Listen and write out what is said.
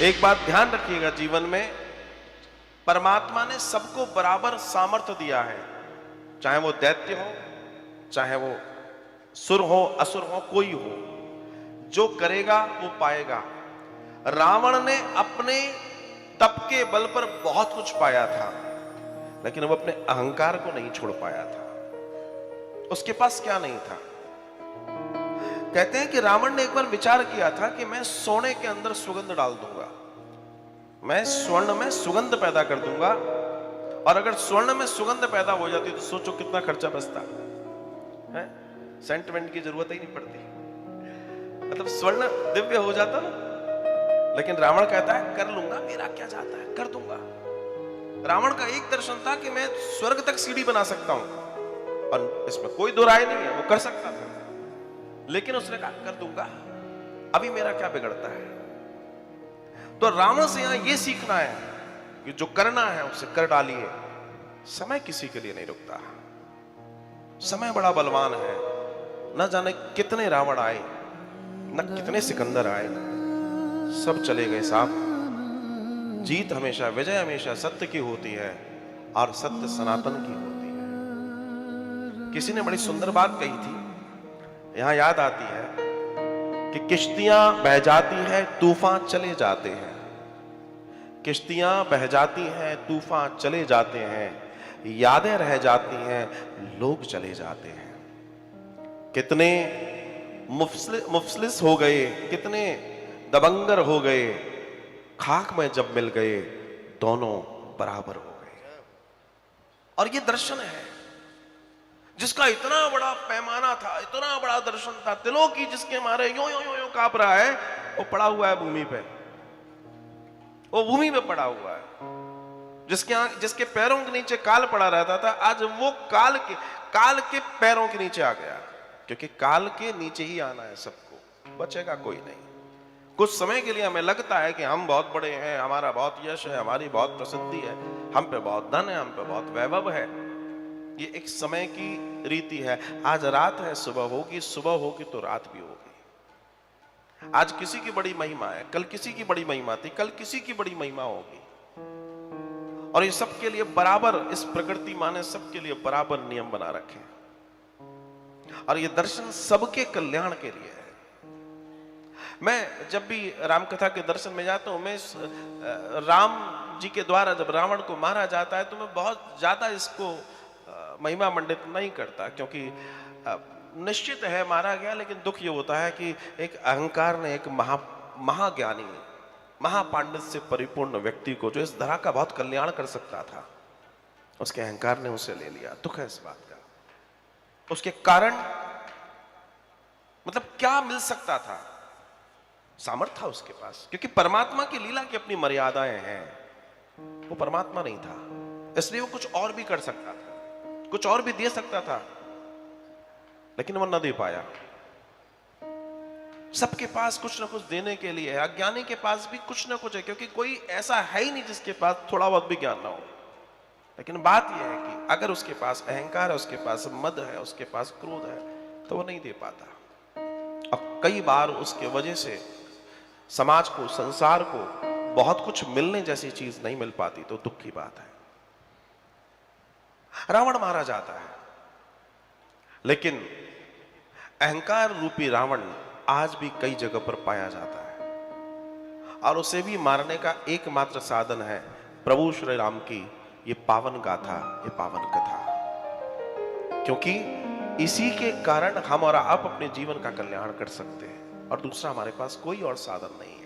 एक बात ध्यान रखिएगा, जीवन में परमात्मा ने सबको बराबर सामर्थ्य दिया है, चाहे वो दैत्य हो, चाहे वो सुर हो, असुर हो, कोई हो, जो करेगा वो पाएगा। रावण ने अपने तप के बल पर बहुत कुछ पाया था, लेकिन वो अपने अहंकार को नहीं छोड़ पाया था। उसके पास क्या नहीं था? कहते हैं कि रावण ने एक बार विचार किया था कि मैं सोने के अंदर सुगंध डाल दूंगा, मैं स्वर्ण में सुगंध पैदा कर दूंगा, और अगर स्वर्ण में सुगंध पैदा हो जाती तो सोचो कितना खर्चा बचता है। सेंटिमेंट की जरूरत ही नहीं पड़ती, मतलब स्वर्ण दिव्य हो जाता ना। लेकिन रावण कहता है कर लूंगा, मेरा क्या जाता है, कर दूंगा। रावण का एक दर्शन था कि मैं स्वर्ग तक सीढ़ी बना सकता हूं, और इसमें कोई दो राय नहीं है, वो कर सकता था। लेकिन उसने कहा कर दूंगा, अभी मेरा क्या बिगड़ता है। तो रावण से यहां यह सीखना है कि जो करना है उसे कर डालिए। समय किसी के लिए नहीं रुकता, समय बड़ा बलवान है। न जाने कितने रावण आए, न कितने सिकंदर आए, सब चले गए साहब। जीत हमेशा, विजय हमेशा सत्य की होती है, और सत्य सनातन की होती है। किसी ने बड़ी सुंदर बात कही थी, यहां याद आती है कि किश्तियां बह जाती हैं, तूफान चले जाते हैं। किश्तियां बह जाती हैं, तूफान चले जाते हैं, यादें रह जाती हैं, लोग चले जाते हैं। कितने मुफलिस हो गए, कितने दबंगर हो गए, खाक में जब मिल गए दोनों बराबर हो गए। और ये दर्शन है जिसका इतना बड़ा पैमाना था, इतना बड़ा दर्शन था, तिलों की जिसके मारे यो यो यो यो कांप रहा है, वो पड़ा हुआ है भूमि पे, वो भूमि पे पड़ा हुआ है। जिसके पैरों के नीचे काल पड़ा रहता था, आज वो काल के पैरों के नीचे आ गया, क्योंकि काल के नीचे ही आना है सबको, बचेगा कोई नहीं। कुछ समय के लिए हमें लगता है कि हम बहुत बड़े हैं, हमारा बहुत यश है, हमारी बहुत प्रसिद्धि है, हम पे बहुत धन है, हम पे बहुत वैभव है। ये एक समय की रीति है। आज रात है, सुबह होगी, सुबह होगी तो रात भी होगी। आज किसी की बड़ी महिमा है, कल किसी की बड़ी महिमा थी, कल किसी की बड़ी महिमा होगी। और ये सबके लिए बराबर, इस प्रकृति माँ ने सबके लिए बराबर नियम बना रखे, और ये दर्शन सबके कल्याण के लिए है। मैं जब भी रामकथा के दर्शन में जाता हूं, मैं राम जी के द्वारा जब रावण को मारा जाता है तो मैं बहुत ज्यादा इसको महिमा मंडित नहीं करता, क्योंकि निश्चित है मारा गया, लेकिन दुख ये होता है कि एक अहंकार ने एक महाज्ञानी, महापांडित से परिपूर्ण व्यक्ति को, जो इस धरा का बहुत कल्याण कर सकता था, उसके अहंकार ने उसे ले लिया। दुख है इस बात का। उसके कारण मतलब क्या मिल सकता था? सामर्थ्य था उसके पास, क्योंकि परमात्मा की लीला की अपनी मर्यादाएं हैं। वो परमात्मा नहीं था, इसलिए वो कुछ और भी कर सकता था, कुछ और भी दे सकता था, लेकिन वो न दे पाया। सबके पास कुछ ना कुछ देने के लिए है, अज्ञानी के पास भी कुछ ना कुछ है, क्योंकि कोई ऐसा है ही नहीं जिसके पास थोड़ा बहुत भी ज्ञान ना हो। लेकिन बात यह है कि अगर उसके पास अहंकार है, उसके पास मद है, उसके पास क्रोध है, तो वो नहीं दे पाता। अब कई बार उसके वजह से समाज को, संसार को बहुत कुछ मिलने जैसी चीज नहीं मिल पाती, तो दुख की बात है। रावण मारा जाता है, लेकिन अहंकार रूपी रावण आज भी कई जगह पर पाया जाता है, और उसे भी मारने का एकमात्र साधन है प्रभु श्री राम की ये पावन गाथा, ये पावन कथा, क्योंकि इसी के कारण हम और आप अपने जीवन का कल्याण कर सकते हैं, और दूसरा हमारे पास कोई और साधन नहीं है।